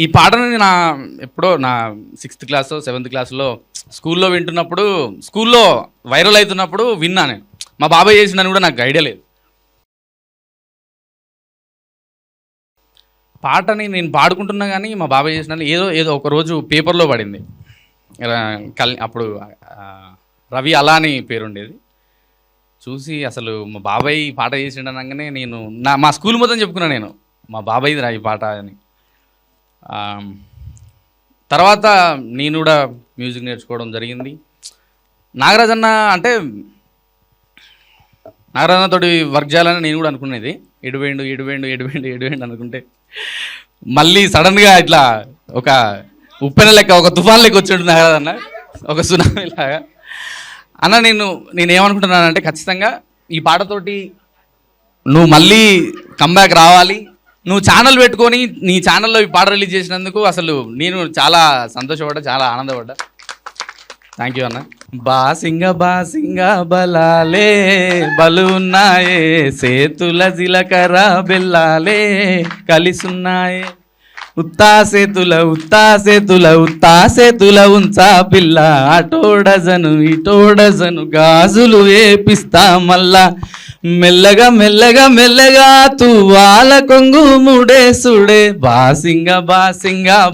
ఈ పాటని ఎప్పుడో నా 6th క్లాస్ 7th క్లాస్లో స్కూల్లో వింటున్నప్పుడు, స్కూల్లో వైరల్ అవుతున్నప్పుడు విన్నా నేను. మా బాబాయ్ చేసిండని కూడా నాకు ఐడియా లేదు. పాటని నేను పాడుకుంటున్నా కానీ మా బాబాయ్ చేసిన ఏదో ఒకరోజు పేపర్లో పడింది. అప్పుడు రవి అలా అని పేరుండేది. చూసి అసలు మా బాబాయ్ పాట చేసిండు అనగానే నేను మా స్కూల్ మొత్తం చెప్పుకున్నాను నేను, మా బాబాయ్ది రా ఈ పాట అని. తర్వాత నేను కూడా మ్యూజిక్ నేర్చుకోవడం జరిగింది. నాగరాజన్న తోటి వర్క్ చేయాలని నేను కూడా అనుకునేది. ఎడువేండు అనుకుంటే మళ్ళీ సడన్గా ఇట్లా ఒక ఉప్పెన లెక్క, ఒక తుఫాన్ లెక్క వచ్చిండు నాగరాజన్న, ఒక సునామీ లాగా. అన్న నేనేమనుకుంటున్నానంటే ఖచ్చితంగా ఈ పాటతోటి నువ్వు మళ్ళీ కంబ్యాక్ రావాలి. నువ్వు ఛానల్ పెట్టుకొని నీ ఛానల్లో ఈ పాట రిలీజ్ చేసినందుకు అసలు నేను చాలా సంతోషపడ్డా, చాలా ఆనందపడ్డా. థ్యాంక్ యూ అన్న. బాసింగ బలాలే బలున్నాయే, సేతుల జిలకర బెల్లాలే కలిసున్నాయే, ఉత్తా సేతుల ఉంచా పిల్ల, అటో డజను గాజులు వేపిస్తా మళ్ళా, మెల్లగా తువ్వాల కొంగు ముడేసుడే, బాసింగ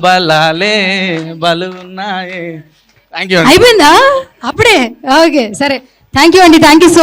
బలాలే బలున్నాయే. Thank you. అయిపోయిందా అప్పుడే? ఓకే, సరే, థ్యాంక్ యూ అండి. Thank you so